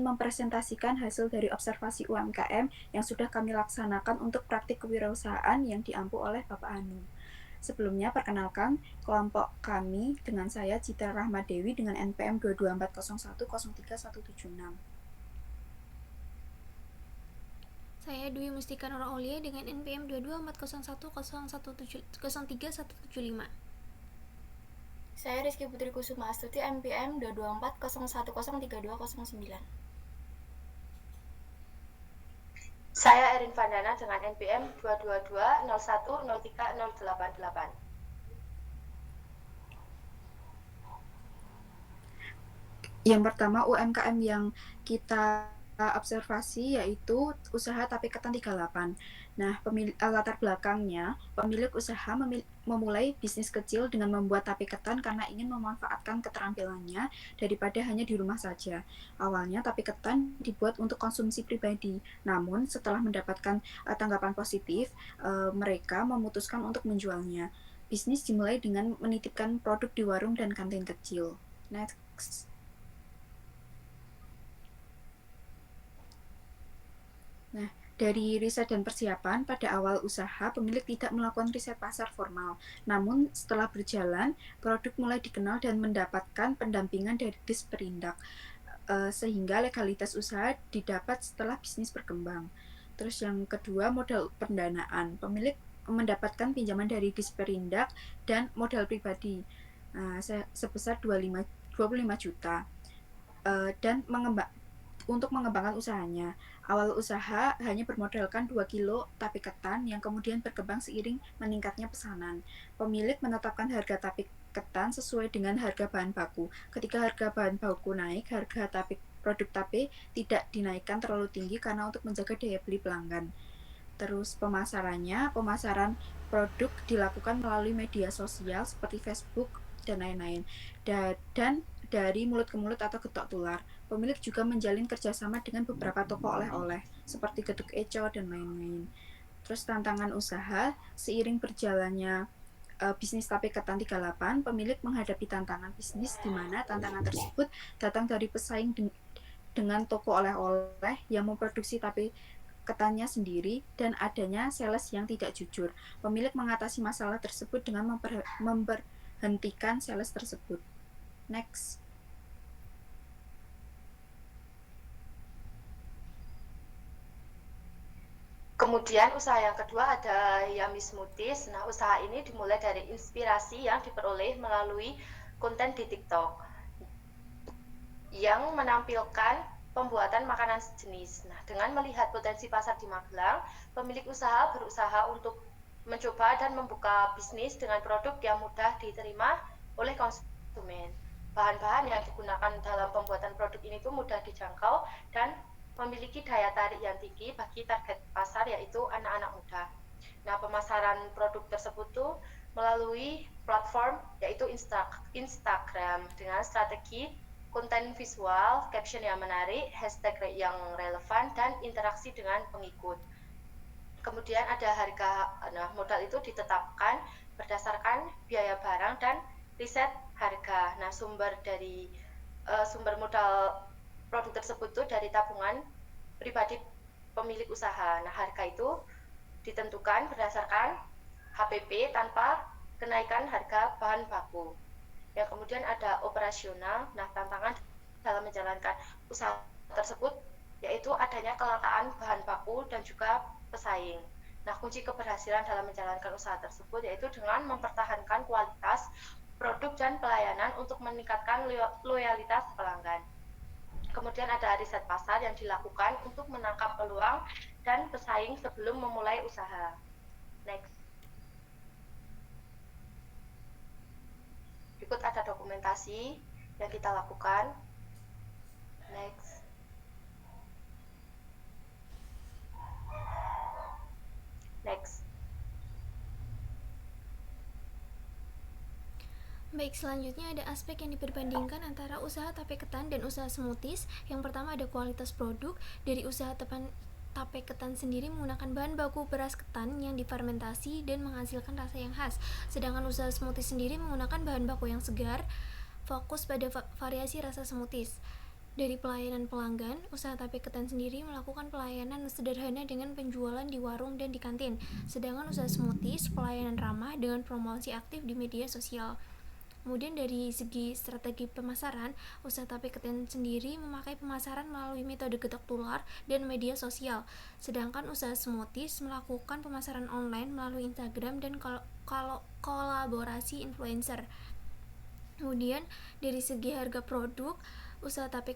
mempresentasikan hasil dari observasi UMKM yang sudah kami laksanakan untuk praktik kewirausahaan yang diampu oleh Bapak Hanum. Sebelumnya, perkenalkan kelompok kami dengan saya Citra Rahmadewi dengan NPM 22401031176. Saya Dwi Mustika Nur Aulia dengan NPM 2240101031175. Saya Rizky Putri Kusuma Astuti NPM 22401103209. Saya Erin Vandana dengan NPM 22201030088. Yang pertama, UMKM yang kita observasi yaitu usaha tape ketan 38. Nah, latar belakangnya, pemilik usaha memulai bisnis kecil dengan membuat tape ketan karena ingin memanfaatkan keterampilannya daripada hanya di rumah saja. Awalnya tape ketan dibuat untuk konsumsi pribadi, namun setelah mendapatkan tanggapan positif, mereka memutuskan untuk menjualnya. Bisnis dimulai dengan menitipkan produk di warung dan kantin kecil. Next. Nah, dari riset dan persiapan, pada awal usaha, pemilik tidak melakukan riset pasar formal. Namun, setelah berjalan, produk mulai dikenal dan mendapatkan pendampingan dari Disperindak, sehingga legalitas usaha didapat setelah bisnis berkembang. Terus yang kedua, modal pendanaan. Pemilik mendapatkan pinjaman dari Disperindak dan modal pribadi sebesar 25 juta dan untuk mengembangkan usahanya. Awal usaha hanya bermodalkan 2 kilo tape ketan yang kemudian berkembang seiring meningkatnya pesanan. Pemilik menetapkan harga tape ketan sesuai dengan harga bahan baku. Ketika harga bahan baku naik, harga produk tape tidak dinaikkan terlalu tinggi karena untuk menjaga daya beli pelanggan. Terus pemasaran produk dilakukan melalui media sosial seperti Facebook dan lain-lain. Dan dari mulut ke mulut atau getok tular. Pemilik juga menjalin kerjasama dengan beberapa toko oleh-oleh seperti Gedung Eco dan lain-lain. Terus tantangan usaha, seiring berjalannya bisnis tape ketan 38, pemilik menghadapi tantangan bisnis di mana tantangan tersebut datang dari pesaing dengan toko oleh-oleh yang memproduksi tape ketannya sendiri dan adanya sales yang tidak jujur. Pemilik mengatasi masalah tersebut dengan memberhentikan sales tersebut. Next. Kemudian usaha yang kedua ada Yummy Smoothies. Nah, usaha ini dimulai dari inspirasi yang diperoleh melalui konten di TikTok yang menampilkan pembuatan makanan sejenis. Nah, dengan melihat potensi pasar di Magelang, pemilik usaha berusaha untuk mencoba dan membuka bisnis dengan produk yang mudah diterima oleh konsumen. Bahan-bahan yang digunakan dalam pembuatan produk ini tuh mudah dijangkau dan memiliki daya tarik yang tinggi bagi target pasar yaitu anak-anak muda. Nah, pemasaran produk tersebut tuh melalui platform yaitu Instagram dengan strategi konten visual, caption yang menarik, hashtag yang relevan, dan interaksi dengan pengikut. Kemudian ada harga, nah modal itu ditetapkan berdasarkan biaya barang dan riset harga. Nah, sumber modal produk tersebut tuh dari tabungan pribadi pemilik usaha. Nah, harga itu ditentukan berdasarkan HPP tanpa kenaikan harga bahan baku. Yang kemudian ada operasional. Nah, tantangan dalam menjalankan usaha tersebut yaitu adanya kelangkaan bahan baku dan juga pesaing. Nah, kunci keberhasilan dalam menjalankan usaha tersebut yaitu dengan mempertahankan kualitas produk dan pelayanan untuk meningkatkan loyalitas pelanggan. Kemudian ada riset pasar yang dilakukan untuk menangkap peluang dan pesaing sebelum memulai usaha. Next. Berikut ada dokumentasi yang kita lakukan. Next. Next. Baik, selanjutnya ada aspek yang diperbandingkan antara usaha tape ketan dan usaha smoothies. Yang pertama ada kualitas produk. Dari usaha tape ketan sendiri menggunakan bahan baku beras ketan yang difermentasi dan menghasilkan rasa yang khas. Sedangkan usaha smoothies sendiri menggunakan bahan baku yang segar, fokus pada variasi rasa smoothies. Dari pelayanan pelanggan, usaha tape ketan sendiri melakukan pelayanan sederhana dengan penjualan di warung dan di kantin. Sedangkan usaha smoothies, pelayanan ramah dengan promosi aktif di media sosial. Kemudian dari segi strategi pemasaran, usaha tape ketan sendiri memakai pemasaran melalui metode getok tular dan media sosial. Sedangkan usaha smoothies melakukan pemasaran online melalui Instagram dan kolaborasi influencer. Kemudian dari segi harga produk, usaha tape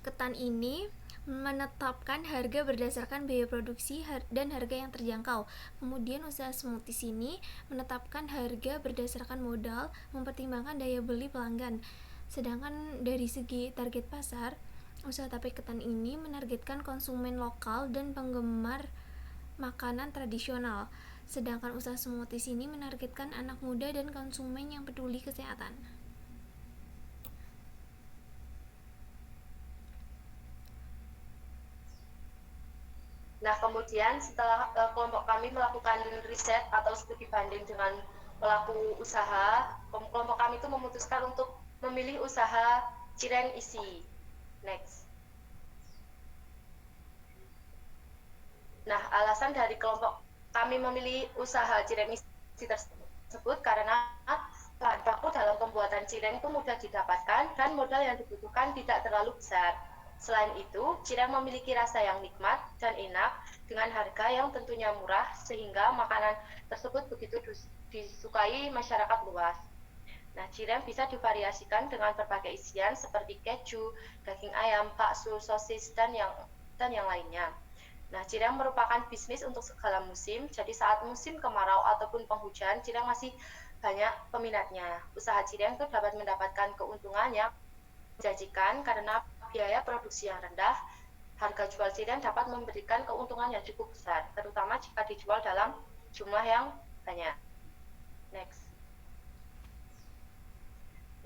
ketan ini menetapkan harga berdasarkan biaya produksi dan harga yang terjangkau. Kemudian usaha smoothies ini menetapkan harga berdasarkan modal, mempertimbangkan daya beli pelanggan. Sedangkan dari segi target pasar, usaha tape ketan ini menargetkan konsumen lokal dan penggemar makanan tradisional. Sedangkan usaha smoothies ini menargetkan anak muda dan konsumen yang peduli kesehatan. Nah, kemudian setelah kelompok kami melakukan riset atau studi banding dengan pelaku usaha, kelompok kami itu memutuskan untuk memilih usaha cireng isi. Next. Nah, alasan dari kelompok kami memilih usaha cireng isi tersebut karena bahan baku dalam pembuatan cireng itu mudah didapatkan dan modal yang dibutuhkan tidak terlalu besar. Selain itu, cireng memiliki rasa yang nikmat dan enak dengan harga yang tentunya murah sehingga makanan tersebut begitu disukai masyarakat luas. Nah, cireng bisa divariasikan dengan berbagai isian seperti keju, daging ayam, bakso, sosis, dan yang lainnya. Nah, cireng merupakan bisnis untuk segala musim, jadi saat musim kemarau ataupun penghujan, cireng masih banyak peminatnya. Usaha cireng itu dapat mendapatkan keuntungan yang menjanjikan karena biaya produksi yang rendah, harga jual cireng dapat memberikan keuntungan yang cukup besar, terutama jika dijual dalam jumlah yang banyak. Next.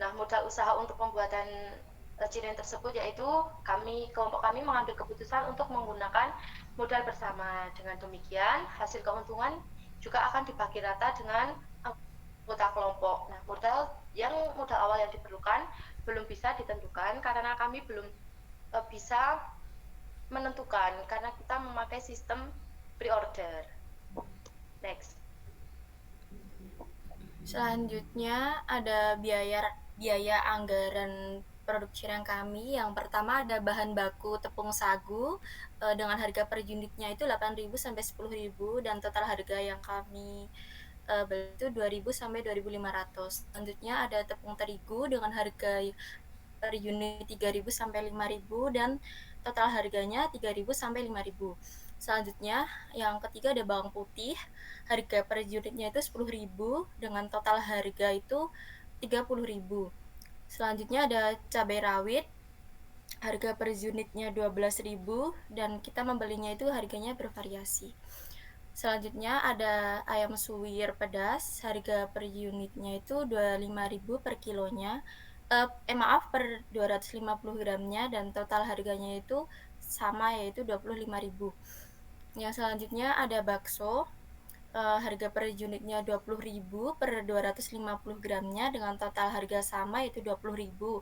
Nah, modal usaha untuk pembuatan cireng tersebut yaitu kelompok kami mengambil keputusan untuk menggunakan modal bersama. Dengan demikian, hasil keuntungan juga akan dibagi rata dengan anggota kelompok. Nah, modal awal yang diperlukan belum bisa ditentukan karena kami belum bisa menentukan karena kita memakai sistem pre-order. Next. Selanjutnya ada biaya anggaran produk cireng kami. Yang pertama ada bahan baku tepung sagu dengan harga per unitnya itu 8.000 sampai 10.000 dan total harga yang kami beli itu 2.000 sampai 2.500. Selanjutnya ada tepung terigu dengan harga per unit 3.000 sampai 5.000 dan total harganya 3.000 sampai 5.000. Selanjutnya yang ketiga ada bawang putih, harga per unitnya itu 10.000 dengan total harga itu 30.000. Selanjutnya ada cabai rawit, harga per unitnya 12.000 dan kita membelinya itu harganya bervariasi. Selanjutnya ada ayam suwir pedas, harga per unitnya itu 25.000 per kilonya. Per 250 gramnya dan total harganya itu sama yaitu 25.000. Yang selanjutnya ada bakso, harga per unitnya 20.000 per 250 gramnya dengan total harga sama yaitu 20.000.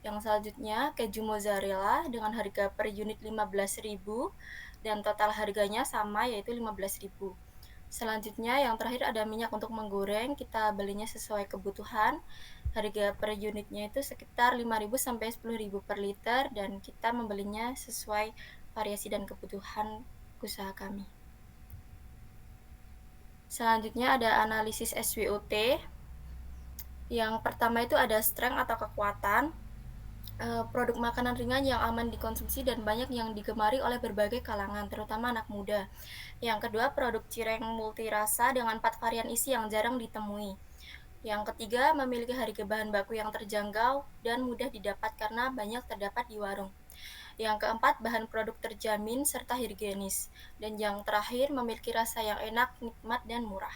Yang selanjutnya keju mozzarella dengan harga per unit 15.000 dan total harganya sama yaitu 15.000. Selanjutnya yang terakhir ada minyak untuk menggoreng, kita belinya sesuai kebutuhan. Harga per unitnya itu sekitar 5.000 sampai 10.000 per liter dan kita membelinya sesuai variasi dan kebutuhan usaha kami. Selanjutnya ada analisis SWOT. Yang pertama itu ada strength atau kekuatan. Produk makanan ringan yang aman dikonsumsi dan banyak yang digemari oleh berbagai kalangan, terutama anak muda. Yang kedua, produk cireng multirasa dengan 4 varian isi yang jarang ditemui. Yang ketiga, memiliki harga bahan baku yang terjangkau dan mudah didapat karena banyak terdapat di warung. Yang keempat, bahan produk terjamin serta higienis. Dan yang terakhir, memiliki rasa yang enak, nikmat, dan murah.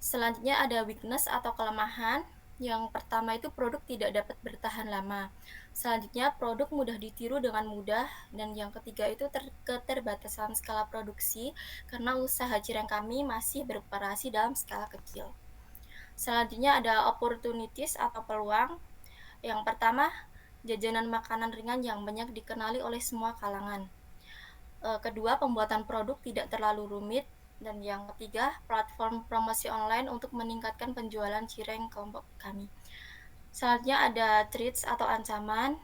Selanjutnya ada weakness atau kelemahan. Yang pertama itu produk tidak dapat bertahan lama. Selanjutnya produk mudah ditiru dengan mudah. Dan yang ketiga itu keterbatasan skala produksi karena usaha cireng kami masih beroperasi dalam skala kecil. Selanjutnya ada opportunities atau peluang. Yang pertama, jajanan makanan ringan yang banyak dikenali oleh semua kalangan. Kedua, pembuatan produk tidak terlalu rumit. Dan yang ketiga, platform promosi online untuk meningkatkan penjualan cireng kelompok kami. Selanjutnya ada threats atau ancaman.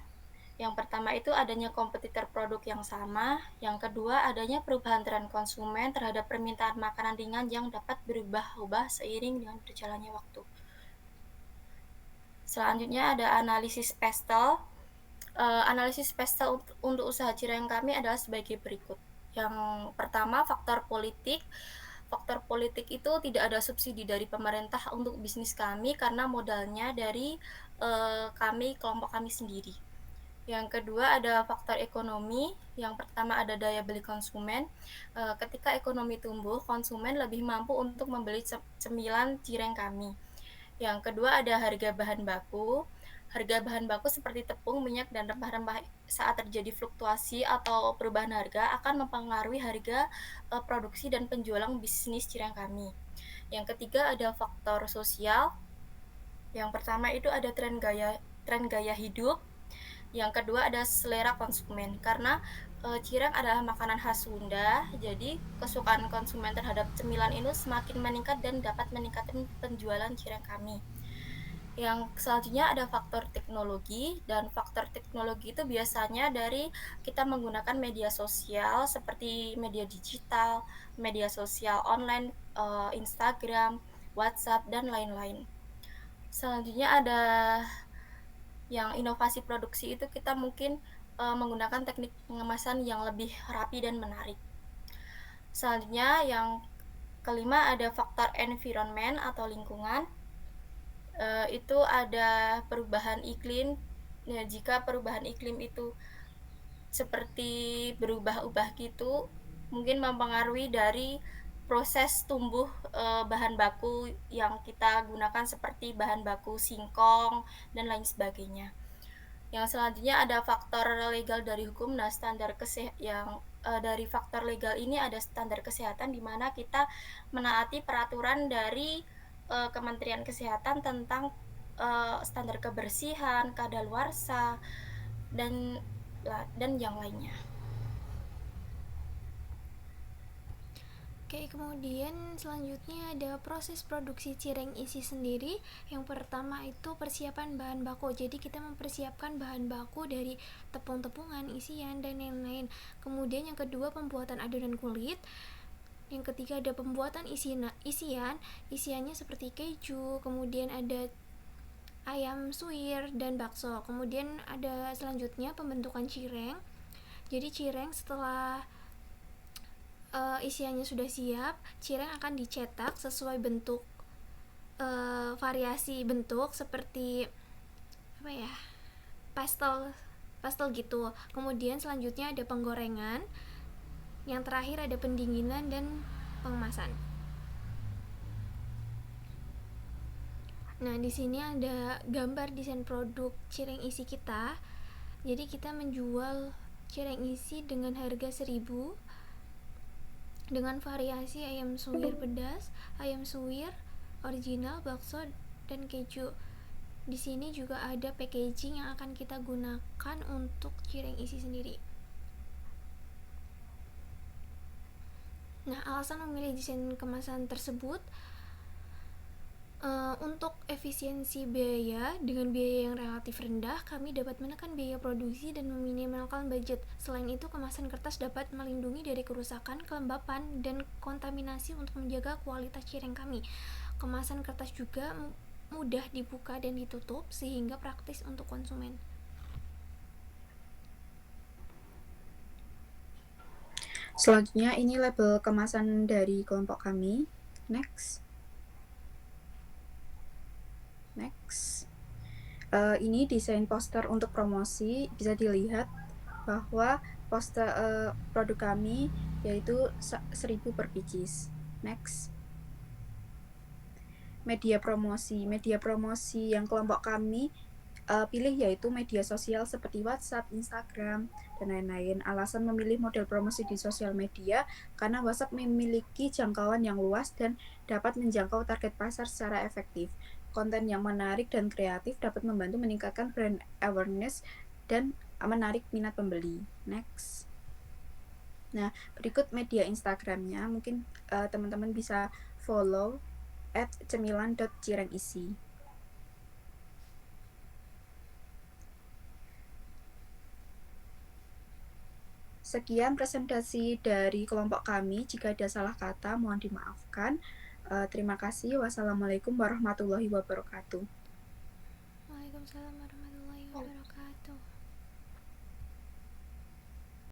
Yang pertama itu adanya kompetitor produk yang sama. Yang kedua, adanya perubahan tren konsumen terhadap permintaan makanan ringan yang dapat berubah-ubah seiring dengan berjalannya waktu. Selanjutnya ada analisis pestel. Analisis pestel untuk usaha cireng kami adalah sebagai berikut. Yang pertama, faktor politik. Faktor politik itu tidak ada subsidi dari pemerintah untuk bisnis kami karena modalnya dari kami, kelompok kami sendiri. Yang kedua ada faktor ekonomi. Yang pertama ada daya beli konsumen. Ketika ekonomi tumbuh, konsumen lebih mampu untuk membeli cemilan cireng kami. Yang kedua ada harga bahan baku. Harga bahan baku seperti tepung, minyak, dan rempah-rempah saat terjadi fluktuasi atau perubahan harga akan mempengaruhi harga produksi dan penjualan bisnis cireng kami. Yang ketiga ada faktor sosial. Yang pertama itu ada tren gaya hidup. Yang kedua ada selera konsumen, karena cireng adalah makanan khas Sunda, jadi kesukaan konsumen terhadap cemilan ini semakin meningkat dan dapat meningkatkan penjualan cireng kami. Yang selanjutnya ada faktor teknologi, dan faktor teknologi itu biasanya dari kita menggunakan media sosial seperti media digital, media sosial online, Instagram, WhatsApp, dan lain-lain. Selanjutnya ada yang inovasi produksi itu kita mungkin menggunakan teknik pengemasan yang lebih rapi dan menarik. Selanjutnya yang kelima ada faktor environment atau lingkungan. Itu ada perubahan iklim. Ya, jika perubahan iklim itu seperti berubah-ubah gitu, mungkin mempengaruhi dari proses tumbuh bahan baku yang kita gunakan seperti bahan baku singkong dan lain sebagainya. Yang selanjutnya ada faktor legal dari hukum. Nah, dari faktor legal ini ada standar kesehatan di mana kita menaati peraturan dari Kementerian Kesehatan tentang standar kebersihan, kadaluarsa, dan yang lainnya. Oke, kemudian selanjutnya ada proses produksi cireng isi sendiri. Yang pertama itu persiapan bahan baku. Jadi kita mempersiapkan bahan baku dari tepung-tepungan, isian, dan lain-lain. Kemudian yang kedua pembuatan adonan kulit. Yang ketiga ada pembuatan isiannya seperti keju, kemudian ada ayam suwir dan bakso. Kemudian ada selanjutnya pembentukan cireng. Jadi cireng setelah isiannya sudah siap, cireng akan dicetak sesuai bentuk variasi bentuk seperti pastel gitu. Kemudian selanjutnya ada penggorengan. Yang terakhir ada pendinginan dan pengemasan. Nah, di sini ada gambar desain produk cireng isi kita. Jadi kita menjual cireng isi dengan harga 1.000 dengan variasi ayam suwir pedas, ayam suwir original, bakso, dan keju. Di sini juga ada packaging yang akan kita gunakan untuk cireng isi sendiri. Nah, alasan memilih desain kemasan tersebut untuk efisiensi biaya. Dengan biaya yang relatif rendah, kami dapat menekan biaya produksi dan meminimalkan budget. Selain itu, kemasan kertas dapat melindungi dari kerusakan, kelembapan, dan kontaminasi untuk menjaga kualitas cireng kami. Kemasan kertas juga mudah dibuka dan ditutup sehingga praktis untuk konsumen. Selanjutnya ini label kemasan dari kelompok kami. Next. Ini desain poster untuk promosi. Bisa dilihat bahwa poster produk kami yaitu 1.000 per pieces. Next. Media promosi yang kelompok kami pilih yaitu media sosial seperti WhatsApp, Instagram, dan lain-lain. Alasan memilih model promosi di sosial media karena WhatsApp memiliki jangkauan yang luas dan dapat menjangkau target pasar secara efektif. Konten yang menarik dan kreatif dapat membantu meningkatkan brand awareness dan menarik minat pembeli. Next. Nah, berikut media Instagramnya, mungkin teman-teman bisa follow @cemilan.cirengisi. Sekian presentasi dari kelompok kami. Jika ada salah kata, mohon dimaafkan. Terima kasih. Wassalamualaikum warahmatullahi wabarakatuh. Waalaikumsalam warahmatullahi wabarakatuh.